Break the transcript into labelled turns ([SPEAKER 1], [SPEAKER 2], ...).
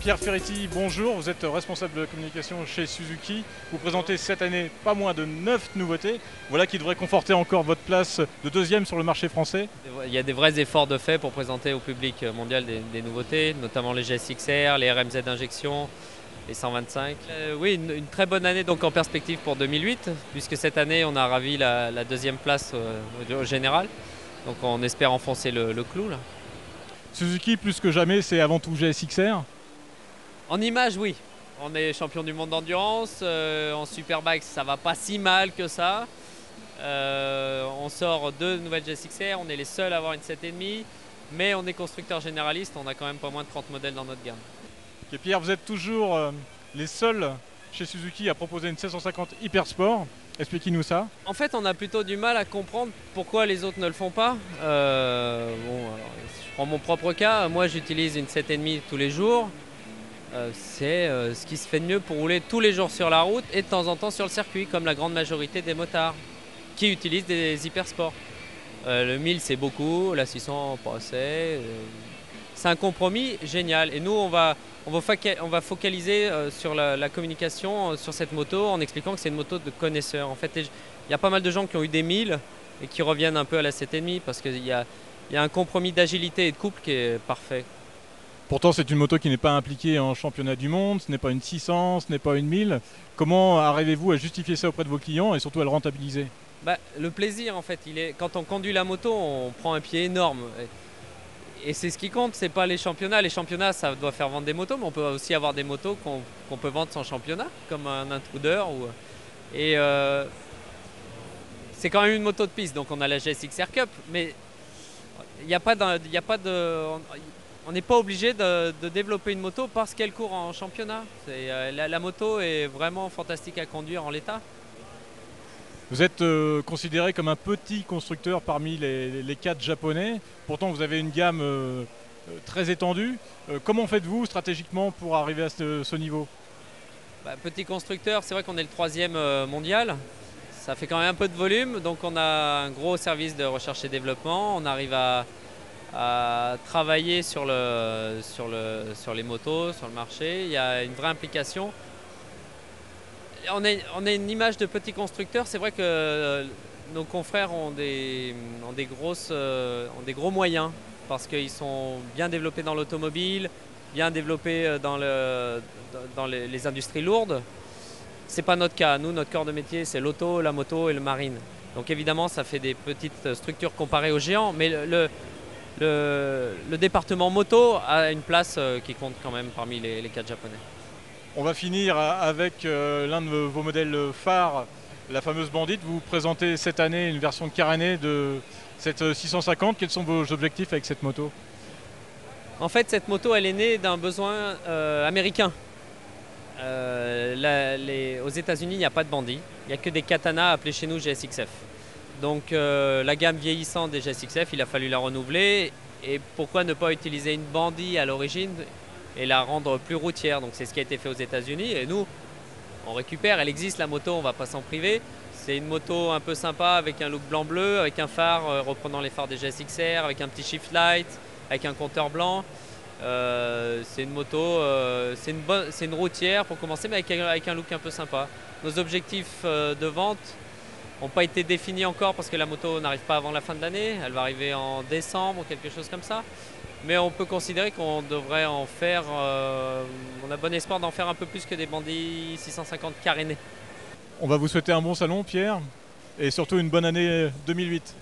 [SPEAKER 1] Pierre Ferretti, bonjour, vous êtes responsable de communication chez Suzuki. Vous présentez cette année pas moins de 9 nouveautés, voilà qui devrait conforter encore votre place de deuxième sur le marché français.
[SPEAKER 2] Il y a des vrais efforts de fait pour présenter au public mondial des nouveautés, notamment les GSX-R, les RMZ injection, les 125. Oui, une très bonne année donc en perspective pour 2008, puisque cette année on a ravi la deuxième place au général. Donc on espère enfoncer le clou là.
[SPEAKER 1] Suzuki, plus que jamais, c'est avant tout GSX-R.
[SPEAKER 2] En image, oui. On est champion du monde d'endurance. En Superbike, ça va pas si mal que ça. On sort 2 nouvelles GSX-R. On est les seuls à avoir une 7,5. Mais on est constructeur généraliste. On a quand même pas moins de 30 modèles dans notre gamme.
[SPEAKER 1] Et Pierre, vous êtes toujours les seuls chez Suzuki à proposer une 750 Hypersport. Expliquez-nous ça.
[SPEAKER 2] En fait, on a plutôt du mal à comprendre pourquoi les autres ne le font pas. Alors, je prends mon propre cas. Moi, j'utilise une 7,5 tous les jours. C'est ce qui se fait de mieux pour rouler tous les jours sur la route et de temps en temps sur le circuit, comme la grande majorité des motards qui utilisent des hypersports. Le 1000 c'est beaucoup, la 600 pas assez. C'est un compromis génial. Et nous on va focaliser sur la communication sur cette moto en expliquant que c'est une moto de connaisseurs. En fait, il y a pas mal de gens qui ont eu des 1000 et qui reviennent un peu à la 7,5 parce qu'il y a un compromis d'agilité et de couple qui est parfait.
[SPEAKER 1] Pourtant, c'est une moto qui n'est pas impliquée en championnat du monde, ce n'est pas une 600, ce n'est pas une 1000. Comment arrivez-vous à justifier ça auprès de vos clients et surtout à le rentabiliser?
[SPEAKER 2] Le plaisir, en fait, quand on conduit la moto, on prend un pied énorme. Et c'est ce qui compte, c'est pas les championnats. Les championnats, ça doit faire vendre des motos, mais on peut aussi avoir des motos qu'on peut vendre sans championnat, comme un Intruder. C'est quand même une moto de piste, donc on a la GSX-R Cup, mais il n'y a pas de, on n'est pas obligé de développer une moto parce qu'elle court en championnat. La moto est vraiment fantastique à conduire en l'état.
[SPEAKER 1] Vous êtes considéré comme un petit constructeur parmi les 4 japonais. Pourtant, vous avez une gamme très étendue. Comment faites-vous stratégiquement pour arriver à ce niveau?
[SPEAKER 2] Petit constructeur, c'est vrai qu'on est le 3e mondial. Ça fait quand même un peu de volume, donc on a un gros service de recherche et développement. On arrive à travailler sur les motos, sur le marché. Il y a une vraie implication. On a une image de petit constructeur. C'est vrai que nos confrères ont des gros moyens parce qu'ils sont bien développés dans l'automobile, bien développés dans les industries lourdes. C'est pas notre cas. Nous, notre corps de métier, c'est l'auto, la moto et le marine. Donc évidemment, ça fait des petites structures comparées aux géants, mais le département moto a une place qui compte quand même parmi les 4 japonais.
[SPEAKER 1] On va finir avec l'un de vos modèles phares, la fameuse Bandit. Vous présentez cette année une version carénée de cette 650. Quels sont vos objectifs avec cette moto?
[SPEAKER 2] En fait, cette moto, elle est née d'un besoin américain. Aux États-Unis, il n'y a pas de Bandit. Il n'y a que des Katana appelés chez nous GSX-F. Donc la gamme vieillissante des GSX-F, il a fallu la renouveler. Et pourquoi ne pas utiliser une Bandit à l'origine et la rendre plus routière? Donc c'est ce qui a été fait aux États-Unis. Et nous, on récupère. Elle existe la moto, on ne va pas s'en priver. C'est une moto un peu sympa avec un look blanc-bleu, avec un phare reprenant les phares des GSX-R, avec un petit shift light, avec un compteur blanc. C'est une moto, c'est une routière pour commencer, mais avec un look un peu sympa. Nos objectifs de vente n'ont pas été définis encore parce que la moto n'arrive pas avant la fin de l'année. Elle va arriver en décembre ou quelque chose comme ça. Mais on peut considérer qu'on devrait en faire, on a bon espoir d'en faire un peu plus que des Bandits 650 carénés.
[SPEAKER 1] On va vous souhaiter un bon salon, Pierre, et surtout une bonne année 2008.